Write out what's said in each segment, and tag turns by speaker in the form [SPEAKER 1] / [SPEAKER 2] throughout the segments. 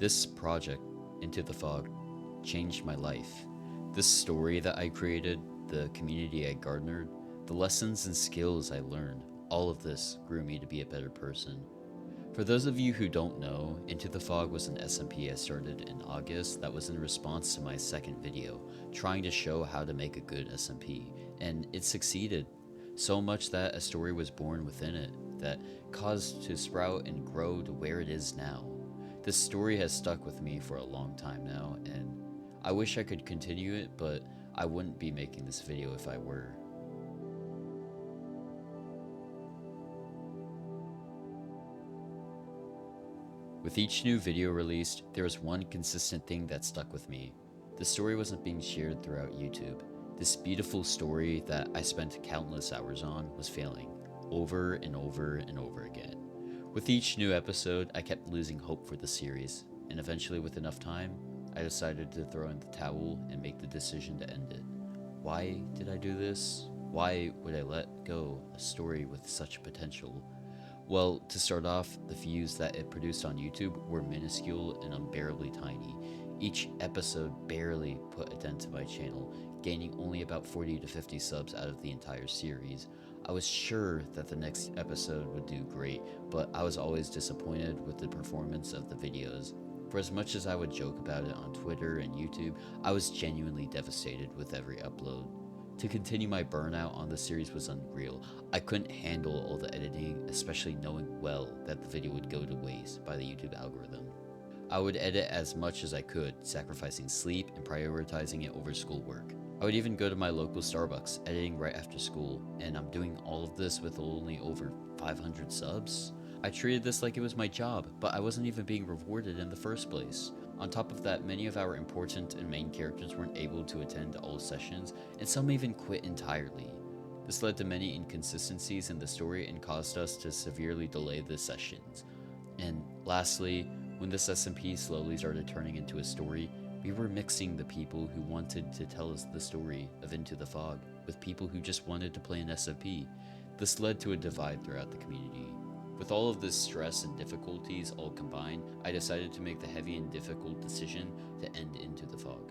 [SPEAKER 1] This project, Into the Fog, changed my life. This story that I created, the community I garnered, the lessons and skills I learned, all of this grew me to be a better person. For those of you who don't know, Into the Fog was an SMP I started in August that was in response to my second video, trying to show how to make a good SMP, and it succeeded. So much that a story was born within it that caused to sprout and grow to where it is now. This story has stuck with me for a long time now, and I wish I could continue it, but I wouldn't be making this video if I were. With each new video released, there was one consistent thing that stuck with me. The story wasn't being shared throughout YouTube. This beautiful story that I spent countless hours on was failing, over and over and over again. With each new episode, I kept losing hope for the series, and eventually with enough time, I decided to throw in the towel and make the decision to end it. Why did I do this? Why would I let go a story with such potential? Well, to start off, the views that it produced on YouTube were minuscule and unbearably tiny. Each episode barely put a dent to my channel, gaining only about 40 to 50 subs out of the entire series. I was sure that the next episode would do great, but I was always disappointed with the performance of the videos. For as much as I would joke about it on Twitter and YouTube, I was genuinely devastated with every upload. To continue my burnout on the series was unreal. I couldn't handle all the editing, especially knowing well that the video would go to waste by the YouTube algorithm. I would edit as much as I could, sacrificing sleep and prioritizing it over schoolwork. I would even go to my local Starbucks, editing right after school, and I'm doing all of this with only over 500 subs? I treated this like it was my job, but I wasn't even being rewarded in the first place. On top of that, many of our important and main characters weren't able to attend all sessions, and some even quit entirely. This led to many inconsistencies in the story and caused us to severely delay the sessions. And lastly, when this SMP slowly started turning into a story, we were mixing the people who wanted to tell us the story of Into the Fog with people who just wanted to play an SMP. This led to a divide throughout the community. With all of this stress and difficulties all combined, I decided to make the heavy and difficult decision to end Into the Fog.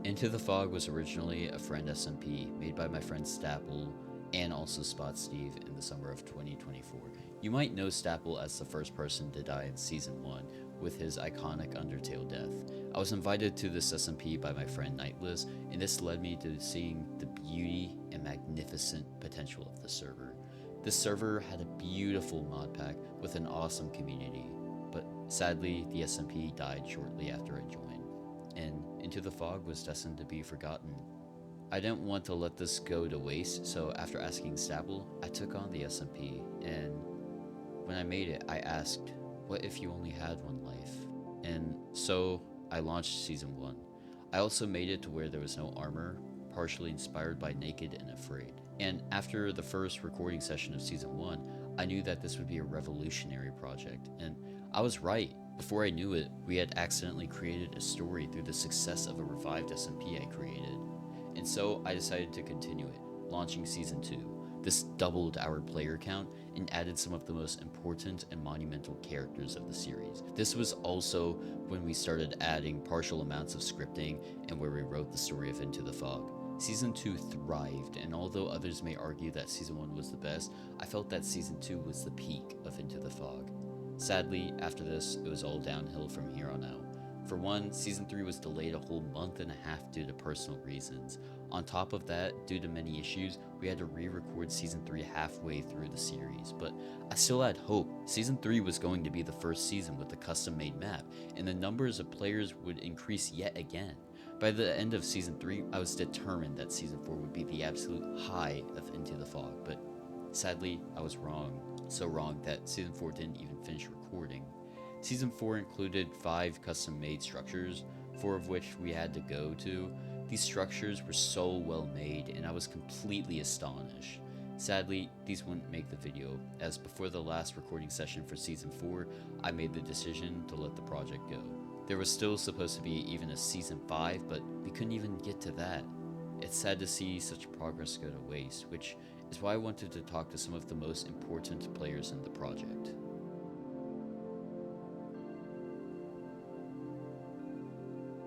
[SPEAKER 1] Into the Fog was originally a friend SMP made by my friend Stapple and also Spot Steve in the summer of 2024. You might know Stapple as the first person to die in Season 1 with his iconic Undertale death. I was invited to this SMP by my friend Nightless, and this led me to seeing the beauty and magnificent potential of the server. This server had a beautiful mod pack with an awesome community, but sadly the SMP died shortly after I joined, and Into the Fog was destined to be forgotten. I didn't want to let this go to waste, so after asking Stapple, I took on the SMP, and when I made it, I asked, what if you only had one life? And so I launched Season 1. I also made it to where there was no armor, partially inspired by Naked and Afraid. And after the first recording session of Season 1, I knew that this would be a revolutionary project, and I was right. Before I knew it, we had accidentally created a story through the success of a revived SMP I created. And so I decided to continue it, launching Season 2. This doubled our player count and added some of the most important and monumental characters of the series. This was also when we started adding partial amounts of scripting and where we wrote the story of Into the Fog. Season 2 thrived, and although others may argue that Season 1 was the best, I felt that Season 2 was the peak of Into the Fog. Sadly, after this, it was all downhill from here on out. For one, Season 3 was delayed a whole month and a half due to personal reasons. On top of that, due to many issues, we had to re-record Season 3 halfway through the series, but I still had hope. Season 3 was going to be the first season with a custom-made map, and the numbers of players would increase yet again. By the end of Season 3, I was determined that Season 4 would be the absolute high of Into the Fog, but sadly, I was wrong. So wrong that Season 4 didn't even finish recording. Season 4 included 5 custom-made structures, 4 of which we had to go to. These structures were so well made, and I was completely astonished. Sadly, these wouldn't make the video, as before the last recording session for Season 4, I made the decision to let the project go. There was still supposed to be even a Season 5, but we couldn't even get to that. It's sad to see such progress go to waste, which is why I wanted to talk to some of the most important players in the project.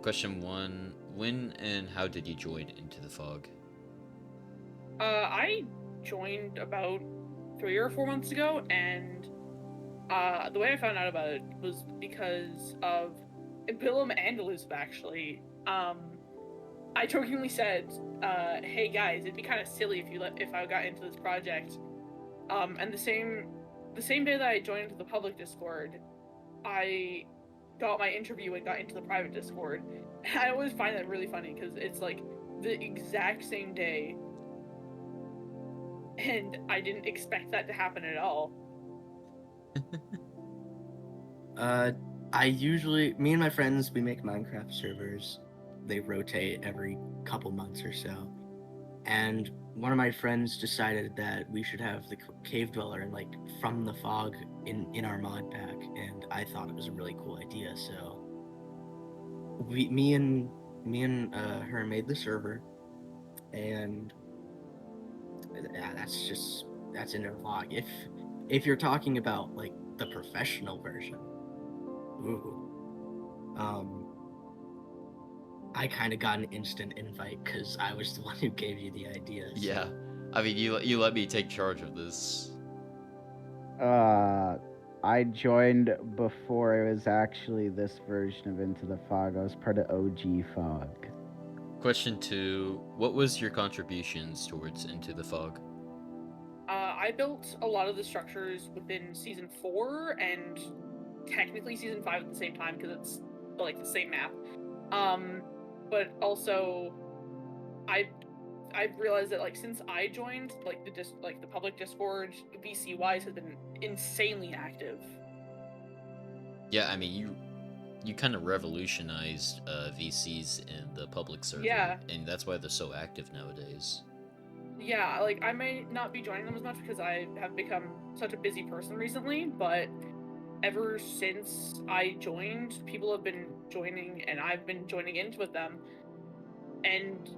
[SPEAKER 1] Question 1. When and how did you join Into the Fog?
[SPEAKER 2] I joined about 3 or 4 months ago, and the way I found out about it was because of Willem and Elizabeth, actually. I jokingly said, "Hey guys, it'd be kind of silly if I got into this project." And the same day that I joined into the public Discord, I got my interview and got into the private Discord. And I always find that really funny because it's like the exact same day, and I didn't expect that to happen at all.
[SPEAKER 3] Me and my friends, we make Minecraft servers. They rotate every couple months or so. And one of my friends decided that we should have the cave dweller and like from the fog in our mod pack, and I thought it was a really cool idea. So me and her made the server, and yeah, that's in our vlog. If you're talking about like the professional version, ooh, I kind of got an instant invite because I was the one who gave you the idea. So.
[SPEAKER 1] Yeah. I mean, you let me take charge of this.
[SPEAKER 4] I joined before it was actually this version of Into the Fog. I was part of OG Fog.
[SPEAKER 1] Question 2. What was your contributions towards Into the Fog?
[SPEAKER 2] I built a lot of the structures within Season 4 and technically Season 5 at the same time because it's like the same map. But also, I've realized that like since I joined, like the public Discord, VC wise, has been insanely active.
[SPEAKER 1] Yeah, I mean, you kind of revolutionized VCs in the public server.
[SPEAKER 2] Yeah.
[SPEAKER 1] And that's why they're so active nowadays.
[SPEAKER 2] Yeah, like I may not be joining them as much because I have become such a busy person recently, but ever since I joined, people have been joining and I've been joining in with them. And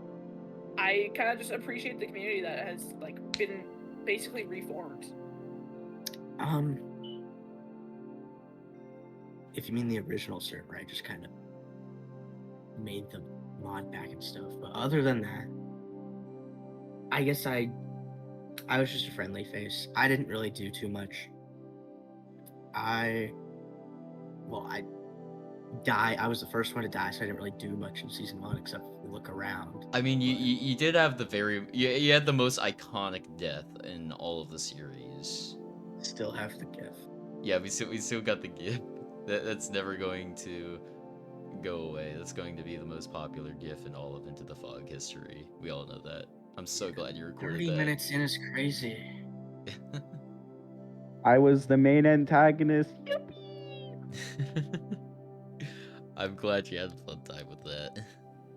[SPEAKER 2] I kind of just appreciate the community that has like been basically reformed.
[SPEAKER 3] If you mean the original server, I just kind of made the mod pack and stuff. But other than that, I guess I was just a friendly face. I didn't really do too much. I die. I was the first one to die, so I didn't really do much in season 1 except look around.
[SPEAKER 1] I mean, you did have you had the most iconic death in all of the series.
[SPEAKER 3] Still have the GIF.
[SPEAKER 1] Yeah, we still got the GIF. That's never going to go away. That's going to be the most popular GIF in all of Into the Fog history. We all know that. I'm so glad you recorded
[SPEAKER 3] 30
[SPEAKER 1] that.
[SPEAKER 3] minutes in is crazy.
[SPEAKER 4] I was the main antagonist.
[SPEAKER 1] I'm glad you had a fun time with that.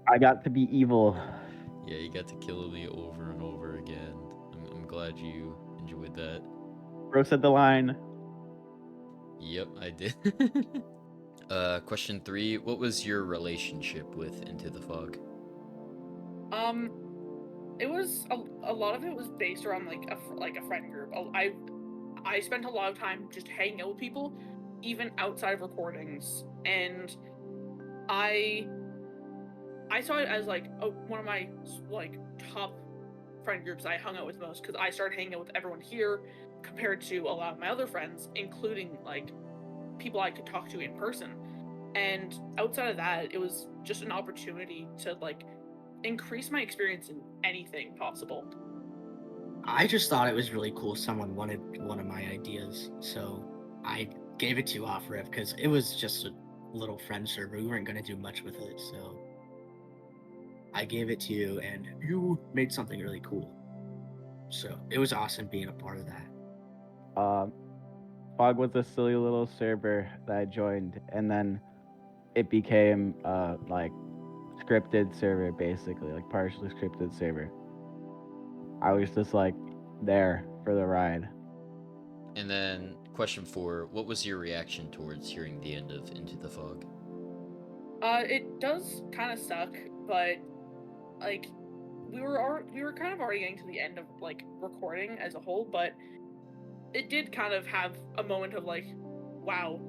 [SPEAKER 4] I got to be evil.
[SPEAKER 1] Yeah, you got to kill me over and over again. I'm glad you enjoyed that.
[SPEAKER 4] Bro said the line.
[SPEAKER 1] Yep, I did. Question 3. What was your relationship with Into the Fog?
[SPEAKER 2] It was a lot of it was based around like a friend group. I spent a lot of time just hanging out with people, even outside of recordings, and I saw it as like one of my like top friend groups I hung out with most because I started hanging out with everyone here compared to a lot of my other friends, including like people I could talk to in person. And outside of that, it was just an opportunity to like increase my experience in anything possible.
[SPEAKER 3] I just thought it was really cool someone wanted one of my ideas, so I gave it to you off rip because it was just a little friend server. We weren't going to do much with it, so I gave it to you and you made something really cool. So it was awesome being a part of that.
[SPEAKER 4] Fog was a silly little server that I joined, and then it became like scripted server, basically, like partially scripted server. I was just like there for the ride.
[SPEAKER 1] And then question 4. What was your reaction towards hearing the end of Into the Fog?
[SPEAKER 2] It does kind of suck, but like we were kind of already getting to the end of like recording as a whole, but it did kind of have a moment of like, wow,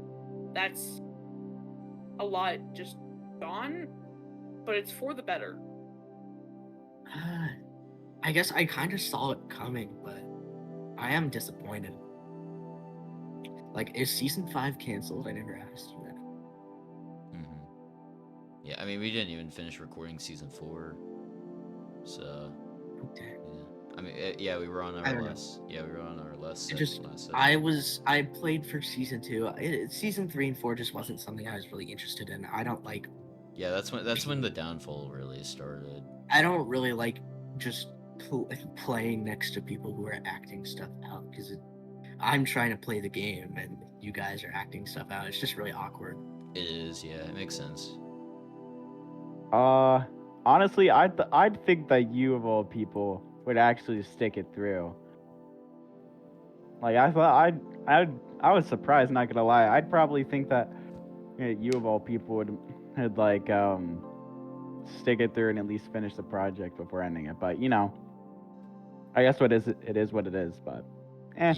[SPEAKER 2] that's a lot just gone, but it's for the better.
[SPEAKER 3] I guess I kind of saw it coming, but I am disappointed. Like, is season 5 canceled? I never asked you that.
[SPEAKER 1] Yeah, I mean, we didn't even finish recording season 4, so
[SPEAKER 3] Okay.
[SPEAKER 1] yeah. I mean, yeah, we were on
[SPEAKER 3] I
[SPEAKER 1] our
[SPEAKER 3] don't know.
[SPEAKER 1] last. Yeah, we were on our last.
[SPEAKER 3] It just,
[SPEAKER 1] last session.
[SPEAKER 3] I played for season 2. Season 3 and 4 just wasn't something I was really interested in. I don't like.
[SPEAKER 1] Yeah, that's when the downfall really started.
[SPEAKER 3] I don't really like just playing next to people who are acting stuff out because I'm trying to play the game and you guys are acting stuff out. It's just really awkward.
[SPEAKER 1] It is, yeah, it makes sense.
[SPEAKER 4] Honestly, I'd think that you of all people would actually stick it through. Like I thought, I was surprised. Not gonna lie, I'd probably think that you of all people would like stick it through and at least finish the project before ending it. But I guess it is what it is. But
[SPEAKER 1] Yeah.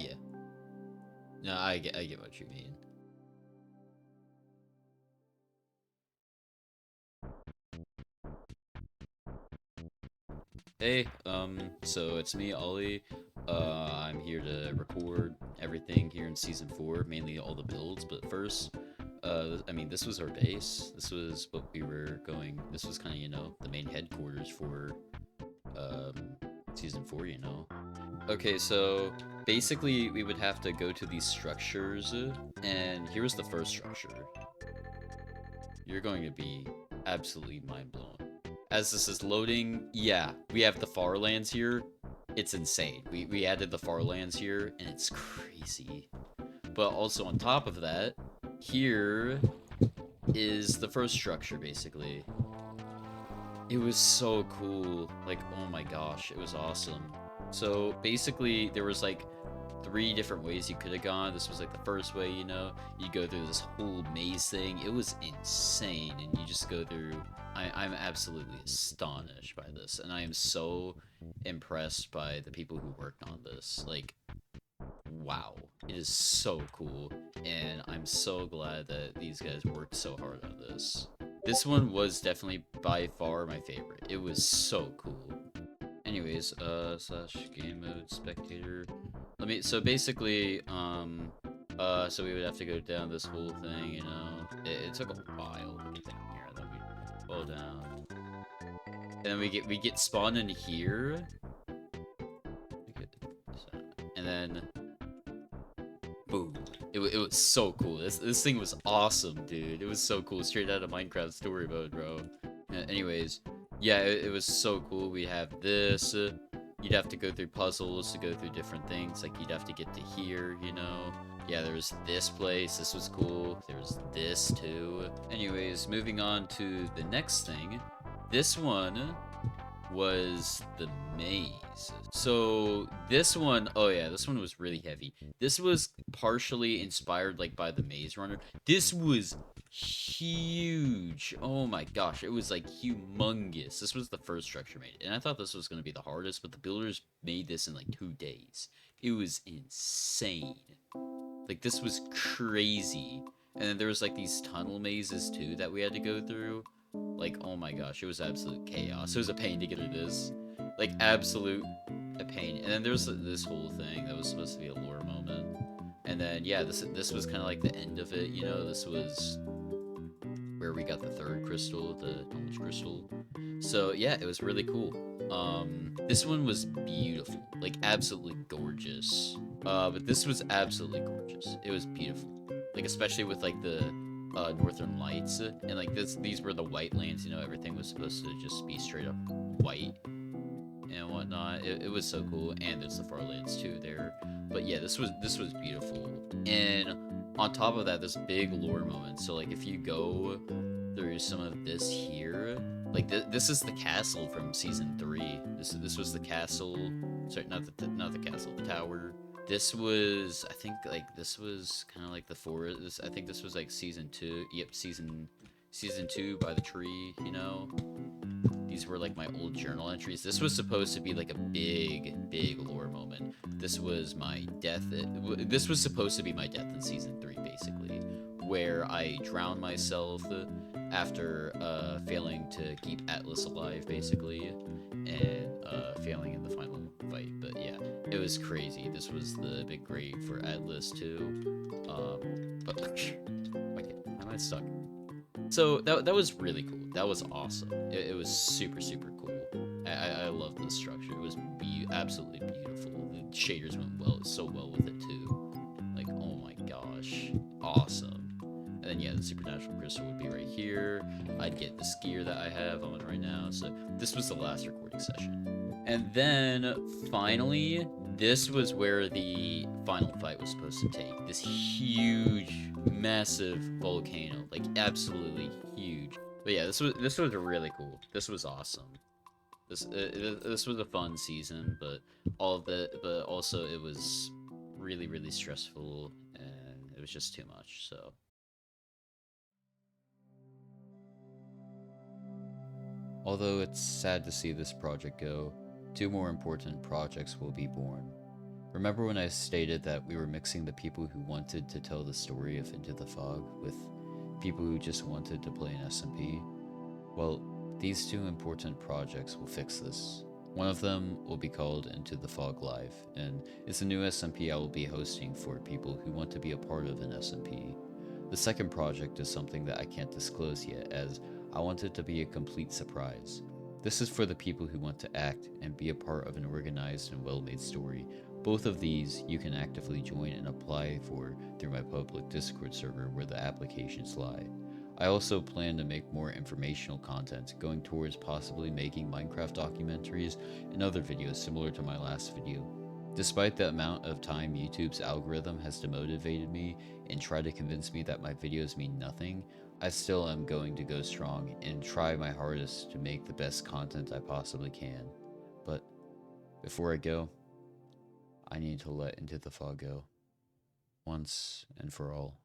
[SPEAKER 1] No, I get what you mean. Hey, so it's me, Ollie. I'm here to record everything here in season 4, mainly all the builds. But first, I mean, this was our base. This was what we were going. This was kind of, the main headquarters for, season 4. Okay, so basically, we would have to go to these structures, and here's the first structure. You're going to be absolutely mind blown. As this is loading, yeah, we have the Farlands here. It's insane. We added the Farlands here, and it's crazy. But also on top of that, here is the first structure, basically. It was so cool. Like, oh my gosh, it was awesome. So basically, there was like 3 different ways you could have gone. This was like the first way, you go through this whole maze thing. It was insane, and you just go through. I'm absolutely astonished by this, and I am so impressed by the people who worked on this. Like, wow, it is so cool, and I'm so glad that these guys worked so hard on this. This one was definitely by far my favorite. It was so cool. Anyways, slash game mode spectator. So basically, so we would have to go down this whole thing, It took a while to get down here, and then we fall down. And then we get spawned in here. And then boom. It was so cool. This thing was awesome, dude. It was so cool. Straight out of Minecraft story mode, bro. Anyways, yeah, it was so cool. We have this. You'd have to go through puzzles to go through different things. Like, you'd have to get to here, Yeah, there was this place. This was cool. There was this, too. Anyways, moving on to the next thing. This one was the maze. So this one, oh yeah, this one was really heavy. This was partially inspired like by the Maze Runner. This was huge. Oh my gosh, it was like humongous. This was the first structure made, and I thought this was going to be the hardest, but the builders made this in like 2 days. It was insane. Like, this was crazy. And then there was like these tunnel mazes too that we had to go through. Like, oh my gosh, it was absolute chaos. It was a pain to get through this. Like, absolute a pain. And then there's this whole thing that was supposed to be a lore moment. And then, yeah, this was kind of like the end of it, This was where we got the 3rd crystal, the knowledge crystal. So, yeah, it was really cool. This one was beautiful. Like, absolutely gorgeous. But this was absolutely gorgeous. It was beautiful. Like, especially with, like, the Northern Lights, and like these were the white lands, everything was supposed to just be straight up white and whatnot. It was so cool, and there's the Farlands too there. But yeah, this was beautiful. And on top of that, this big lore moment. So like, if you go through some of this here, like this is the castle from season 3. This was the castle. Sorry, not the castle, the tower. This was, I think, like, this was kind of like the forest. I think this was like season 2. Yep, season 2 by the tree, These were like my old journal entries. This was supposed to be like a big lore moment. This was my death. This was supposed to be my death in season 3, basically, where I drowned myself after failing to keep Atlas alive, basically, and failing in the final fight. But yeah, it was crazy. This was the big grave for Atlas too. But okay, am I stuck? So that was really cool. That was awesome. It was super cool. I love the structure. It was absolutely beautiful. The shaders went so well with it too. Like, oh my gosh, awesome. And then yeah, the supernatural crystal would be right here. I'd get this gear that I have on right now. So this was the last recording session. And then finally, this was where the final fight was supposed to take. This huge, massive volcano, like absolutely huge. But yeah, this was really cool. This was awesome. This was a fun season, but also it was really stressful, and it was just too much. So. Although it's sad to see this project go, 2 more important projects will be born. Remember when I stated that we were mixing the people who wanted to tell the story of Into the Fog with people who just wanted to play an SMP? Well, these 2 important projects will fix this. One of them will be called Into the Fog Live, and it's a new SMP I will be hosting for people who want to be a part of an SMP. The second project is something that I can't disclose yet, as I want it to be a complete surprise. This is for the people who want to act and be a part of an organized and well-made story. Both of these you can actively join and apply for through my public Discord server where the applications lie. I also plan to make more informational content, going towards possibly making Minecraft documentaries and other videos similar to my last video. Despite the amount of time YouTube's algorithm has demotivated me and tried to convince me that my videos mean nothing, I still am going to go strong and try my hardest to make the best content I possibly can. But before I go, I need to let Into the Fog go. Once and for all.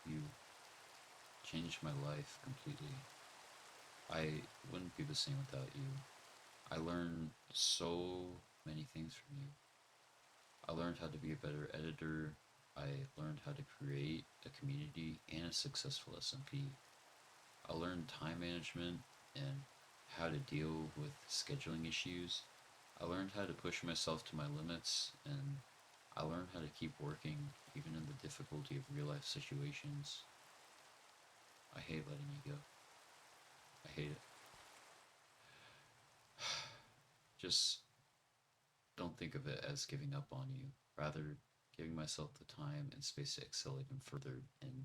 [SPEAKER 1] You changed my life completely. I wouldn't be the same without you. I learned so many things from you. I learned how to be a better editor. I learned how to create a community and a successful SMP. I learned time management and how to deal with scheduling issues. I learned how to push myself to my limits, and I learned how to keep working even in the difficulty of real life situations. I hate letting you go. I hate it. Just don't think of it as giving up on you. Rather, giving myself the time and space to excel even further and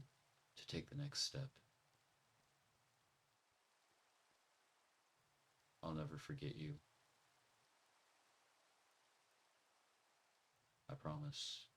[SPEAKER 1] to take the next step. I'll never forget you. I promise.